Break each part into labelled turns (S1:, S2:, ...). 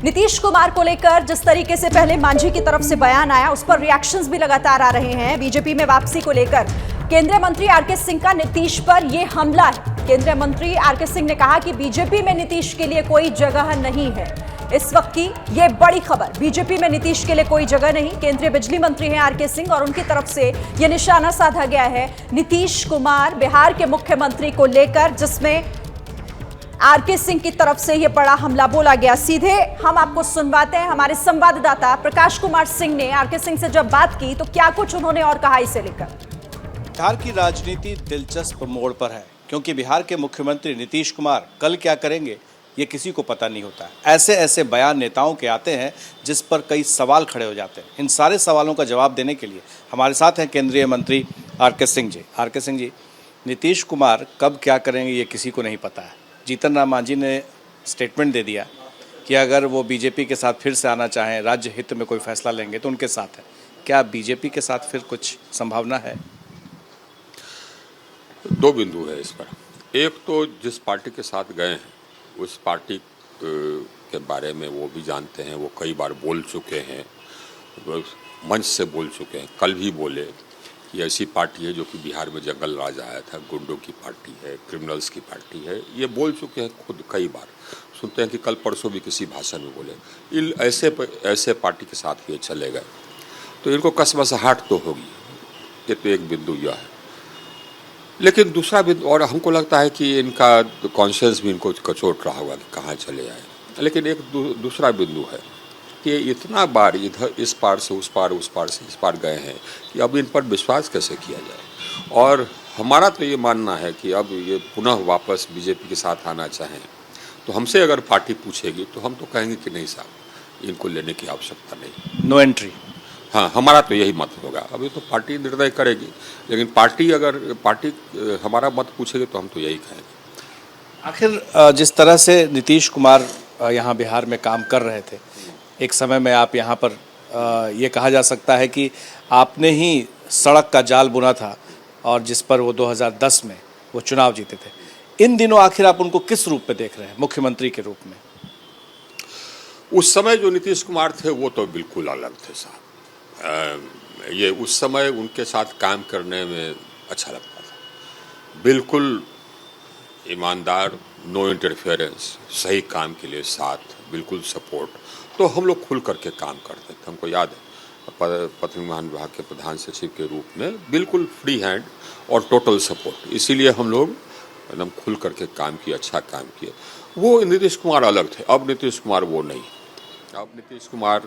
S1: नीतीश कुमार को लेकर जिस तरीके से पहले मांझी की तरफ से बयान आया, उस पर रिएक्शंस भी लगातार आ रहे हैं। बीजेपी में वापसी को लेकर केंद्रीय मंत्री आरके सिंह का नीतीश पर यह हमला है। केंद्रीय मंत्री आरके सिंह ने कहा कि बीजेपी में नीतीश के लिए कोई जगह नहीं है। इस वक्त की यह बड़ी खबर, बीजेपी में नीतीश के लिए कोई जगह नहीं। केंद्रीय बिजली मंत्री हैं आरके सिंह और उनकी तरफ से यह निशाना साधा गया है नीतीश कुमार बिहार के मुख्यमंत्री को लेकर, जिसमें आरके सिंह की तरफ से यह बड़ा हमला बोला गया। सीधे हम आपको सुनवाते हैं। हमारे संवाददाता प्रकाश कुमार सिंह ने आरके सिंह से जब बात की तो क्या कुछ उन्होंने और कहा इसे लेकर।
S2: बिहार की राजनीति दिलचस्प मोड़ पर है, क्योंकि बिहार के मुख्यमंत्री नीतीश कुमार कल क्या करेंगे ये किसी को पता नहीं होता है। ऐसे ऐसे बयान नेताओं के आते हैं जिस पर कई सवाल खड़े हो जाते हैं। इन सारे सवालों का जवाब देने के लिए हमारे साथ हैं केंद्रीय मंत्री आरके सिंह जी। आरके सिंह जी, नीतीश कुमार कब क्या करेंगे ये किसी को नहीं पता है। जीतन राम मांझी ने स्टेटमेंट दे दिया कि अगर वो बीजेपी के साथ फिर से आना चाहें, राज्य हित में कोई फैसला लेंगे तो उनके साथ है। क्या बीजेपी के साथ फिर कुछ संभावना है?
S3: दो बिंदु है इस पर। एक तो जिस पार्टी के साथ गए हैं उस पार्टी के बारे में वो भी जानते हैं, वो कई बार बोल चुके हैं, मंच से बोल चुके हैं। कल भी बोले कि ऐसी पार्टी है जो कि बिहार में जंगल राज आया था, गुंडों की पार्टी है, क्रिमिनल्स की पार्टी है। ये बोल चुके हैं खुद कई बार। सुनते हैं कि कल परसों भी किसी भाषण में बोले ऐसे पार्टी के साथ ये चले गए तो इनको कसमसाहट तो होगी। ये तो एक बिंदु यह है। लेकिन दूसरा बिंदु, और हमको लगता है कि इनका कॉन्शियस भी इनको कचोट रहा होगा कि कहाँ चले आए। लेकिन एक दूसरा बिंदु है कि इतना बार इधर इस पार से उस पार, उस पार से इस पार गए हैं कि अब इन पर विश्वास कैसे किया जाए। और हमारा तो ये मानना है कि अब ये पुनः वापस बीजेपी के साथ आना चाहें तो हमसे अगर पार्टी पूछेगी तो हम तो कहेंगे कि नहीं साहब, इनको लेने की आवश्यकता नहीं,
S2: नो एंट्री।
S3: हाँ, हमारा तो यही मत होगा। अभी तो पार्टी निर्णय करेगी, लेकिन पार्टी हमारा मत पूछेगी तो हम तो यही कहेंगे।
S2: आखिर जिस तरह से नीतीश कुमार यहाँ बिहार में काम कर रहे थे, एक समय में आप यहाँ पर ये कहा जा सकता है कि आपने ही सड़क का जाल बुना था और जिस पर वो 2010 में वो चुनाव जीते थे। इन दिनों आखिर आप उनको किस रूप में देख रहे हैं, मुख्यमंत्री के रूप में?
S3: उस समय जो नीतीश कुमार थे वो तो बिल्कुल अलग थे साहब। ये उस समय उनके साथ काम करने में अच्छा लगता था। बिल्कुल ईमानदार, नो इंटरफेरेंस, सही काम के लिए साथ, बिल्कुल सपोर्ट। तो हम लोग खुल करके काम करते थे। हमको याद है पथ निर्माण विभाग के प्रधान सचिव के रूप में बिल्कुल फ्री हैंड और टोटल सपोर्ट। इसीलिए हम लोग एकदम खुल करके काम किए, अच्छा काम किए। वो नीतीश कुमार अलग थे, अब नीतीश कुमार वो नहीं। अब नीतीश कुमार,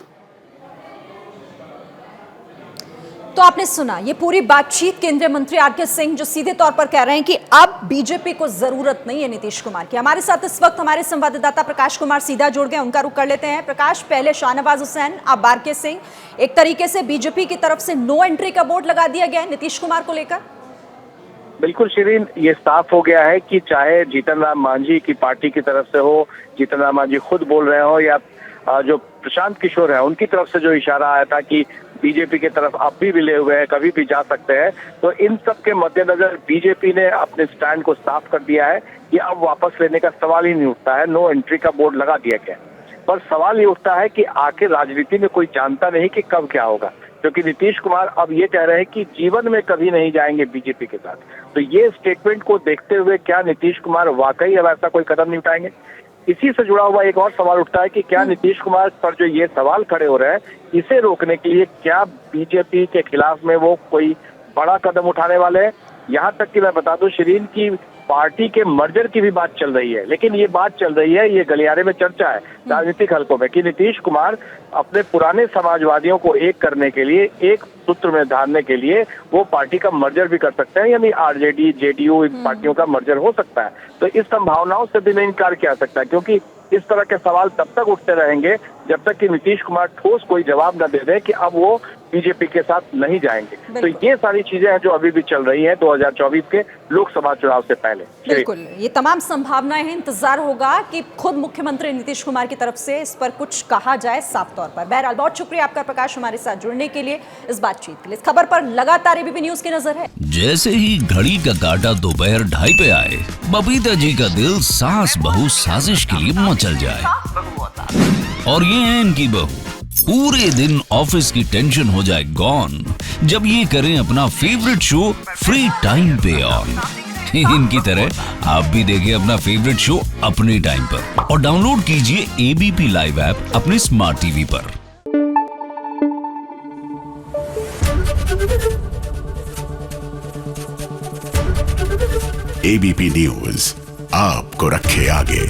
S1: तो आपने सुना ये पूरी बातचीत केंद्रीय मंत्री आरके सिंह जो सीधे तौर पर कह रहे हैं कि अब बीजेपी को जरूरत नहीं है नीतीश कुमार की। हमारे साथ इस वक्त हमारे संवाददाता प्रकाश कुमार सीधा जुड़ गए, उनका रुख कर लेते हैं। प्रकाश, पहले शाहनवाज हुसैन, अब आरके सिंह, एक तरीके से बीजेपी की तरफ से नो एंट्री का बोर्ड लगा दिया गया है नीतीश कुमार को लेकर।
S4: बिल्कुल शिरीन, ये साफ हो गया है कि चाहे जीतन राम मांझी की पार्टी की तरफ से हो, जीतन राम मांझी खुद बोल रहे हो, या जो प्रशांत किशोर है उनकी तरफ से जो इशारा आया था कि बीजेपी की तरफ अब भी मिले हुए हैं, कभी भी जा सकते हैं, तो इन सब के मद्देनजर बीजेपी ने अपने स्टैंड को साफ कर दिया है कि अब वापस लेने का सवाल ही नहीं उठता है। नो एंट्री का बोर्ड लगा दिया गया। पर सवाल ये उठता है कि आखिर राजनीति में कोई जानता नहीं कि कब क्या होगा, क्योंकि नीतीश कुमार अब ये कह रहे हैं कि जीवन में कभी नहीं जाएंगे बीजेपी के साथ। तो ये स्टेटमेंट को देखते हुए क्या नीतीश कुमार वाकई अब ऐसा कोई कदम नहीं उठाएंगे? इसी से जुड़ा हुआ एक और सवाल उठता है कि क्या नीतीश कुमार पर जो ये सवाल खड़े हो रहे हैं, इसे रोकने के लिए क्या बीजेपी के खिलाफ में वो कोई बड़ा कदम उठाने वाले हैं? यहाँ तक कि मैं बता दूं शिरीन की पार्टी के मर्जर की भी बात चल रही है। लेकिन ये बात चल रही है, ये गलियारे में चर्चा है राजनीतिक हलकों में कि नीतीश कुमार अपने पुराने समाजवादियों को एक करने के लिए, एक सूत्र में धारने के लिए वो पार्टी का मर्जर भी कर सकते हैं, यानी आरजेडी, जेडीयू इन पार्टियों का मर्जर हो सकता है। तो इस संभावनाओं से भी नहीं इनकार किया सकता है, क्योंकि इस तरह के सवाल तब तक उठते रहेंगे जब तक कि नीतीश कुमार ठोस कोई जवाब न दे दें कि अब वो बीजेपी के साथ नहीं जाएंगे। तो ये सारी चीजें हैं जो अभी भी चल रही हैं 2024 के लोकसभा चुनाव से पहले।
S1: बिल्कुल, ये तमाम संभावनाएं हैं। इंतजार होगा कि खुद मुख्यमंत्री नीतीश कुमार की तरफ से इस पर कुछ कहा जाए साफ तौर पर। बहरहाल, बहुत शुक्रिया आपका प्रकाश, हमारे साथ जुड़ने के लिए, इस बातचीत के लिए। इस खबर पर लगातार एबीपी न्यूज की नजर है।
S5: जैसे ही घड़ी का काटा दोपहर 2:30 पे आए, बबीता जी का दिल सास बहू साजिश के लिए मचल जाए। और ये है इनकी बहू, पूरे दिन ऑफिस की टेंशन हो जाए गॉन जब ये करें अपना फेवरेट शो फ्री टाइम पे ऑन। इनकी तरह आप भी देखिए अपना फेवरेट शो अपने टाइम पर और डाउनलोड कीजिए एबीपी लाइव ऐप अपने स्मार्ट टीवी पर।
S6: एबीपी न्यूज आपको रखे आगे।